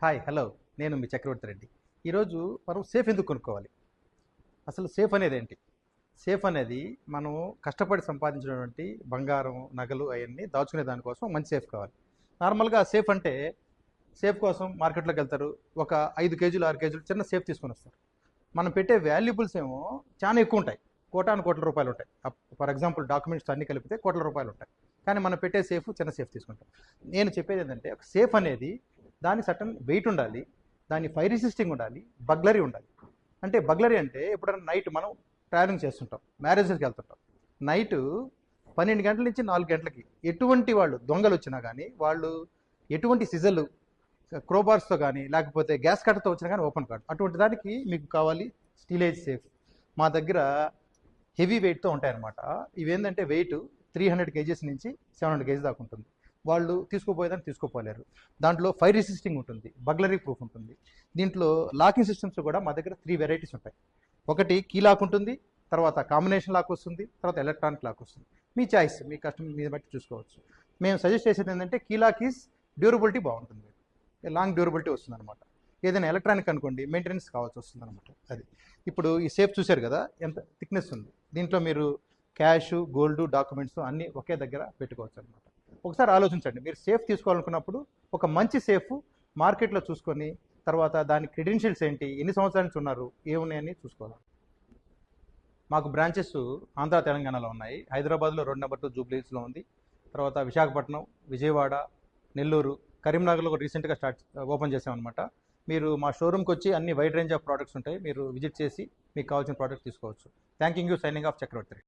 Hi hello నేను మీ చక్రవర్తి రెడ్డి. ఈరోజు మనం సేఫ్ ఎందుకు కొనుక్కోవాలి? అసలు సేఫ్ అనేది ఏంటి? సేఫ్ అనేది మనం కష్టపడి సంపాదించినటువంటి బంగారం నగలు అవన్నీ దాచుకునే దానికోసం మంచి సేఫ్ కావాలి. నార్మల్గా సేఫ్ అంటే సేఫ్ కోసం మార్కెట్లోకి వెళ్తారు. ఒక 5 కేజీలు 6 కేజీలు చిన్న సేఫ్ తీసుకొని వస్తారు. మనం పెట్టే వాల్యుబుల్స్ ఏమో చాలా ఎక్కువ ఉంటాయి. కోటాను కోట్ల రూపాయలు ఉంటాయి. ఫర్ ఎగ్జాంపుల్ డాక్యుమెంట్స్ అన్ని కలిపితే కోట్ల రూపాయలు ఉంటాయి. కానీ మనం పెట్టే సేఫ్ చిన్న సేఫ్ తీసుకుంటాం. నేను చెప్పేది ఏంటంటే ఒక సేఫ్ అనేది దాని సర్టన్ వెయిట్ ఉండాలి, దాని ఫైర్ రెసిస్టింగ్ ఉండాలి, బగ్లరీ ఉండాలి. అంటే బగ్లరీ అంటే ఎప్పుడైనా నైట్ మనం ట్రావెలింగ్ చేస్తుంటాం, మ్యారేజెస్కి వెళ్తుంటాం. నైట్ 12 గంటల నుంచి 4 గంటలకి ఎటువంటి వాళ్ళు దొంగలు వచ్చినా కానీ వాళ్ళు ఎటువంటి సిజలు క్రోబార్స్తో కానీ లేకపోతే గ్యాస్ కట్టతో వచ్చినా కానీ ఓపెన్ కాదు. అటువంటి దానికి మీకు కావాలి స్టీలేజ్ సేఫ్. మా దగ్గర హెవీ వెయిట్తో ఉంటాయన్నమాట. ఇవేంటంటే వెయిట్ 300 కేజీస్ నుంచి 700 కేజీ దాకా ఉంటుంది. వాళ్ళు తీసుకుపోయేదాన్ని తీసుకోపోలేరు. దాంట్లో ఫైర్ రెసిస్టింగ్ ఉంటుంది, బగ్లరీ ప్రూఫ్ ఉంటుంది. దీంట్లో లాకింగ్ సిస్టమ్స్ కూడా మా దగ్గర 3 వెరైటీస్ ఉంటాయి. ఒకటి కీ లాక్ ఉంటుంది, తర్వాత కాంబినేషన్ లాక్ వస్తుంది, తర్వాత ఎలక్ట్రానిక్ లాక్ వస్తుంది. మీ చాయిస్, మీ కస్టమర్ మీద బట్టి చూసుకోవచ్చు. మేము సజెస్ట్ చేసేది ఏంటంటే కీ లాక్ ఈజ్ డ్యూరబిలిటీ బాగుంటుంది, లాంగ్ డ్యూరబిలిటీ వస్తుంది అనమాట. ఏదైనా ఎలక్ట్రానిక్ అనుకోండి మెయింటెనెన్స్ కావాల్సి వస్తుంది అనమాట. అది ఇప్పుడు ఈ సేఫ్ చూశారు కదా ఎంత థిక్నెస్ ఉంది. దీంట్లో మీరు క్యాష్ గోల్డ్ డాక్యుమెంట్స్ అన్నీ ఒకే దగ్గర పెట్టుకోవచ్చు అనమాట. ఒకసారి ఆలోచించండి, మీరు సేఫ్ తీసుకోవాలనుకున్నప్పుడు ఒక మంచి సేఫ్ మార్కెట్లో చూసుకొని తర్వాత దాని క్రెడెన్షియల్స్ ఏంటి, ఎన్ని సంవత్సరాల నుంచి ఉన్నారు, ఏమున్నాయని చూసుకోవాలి. మాకు బ్రాంచెస్ ఆంధ్ర తెలంగాణలో ఉన్నాయి. హైదరాబాద్లో 2 నెంబర్ 2 జూబ్లీస్లో ఉంది. తర్వాత విశాఖపట్నం, విజయవాడ, నెల్లూరు, కరీంనగర్లో రీసెంట్గా ఓపెన్ చేసామన్నమాట. మీరు మా షోరూమ్కి వచ్చి అన్ని వైడ్ రేంజ్ ఆఫ్ ప్రోడక్ట్స్ ఉంటాయి. మీరు విజిట్ చేసి మీకు కావాల్సిన ప్రోడక్ట్ తీసుకోవచ్చు. Thank you. Signing off Chakravarthi.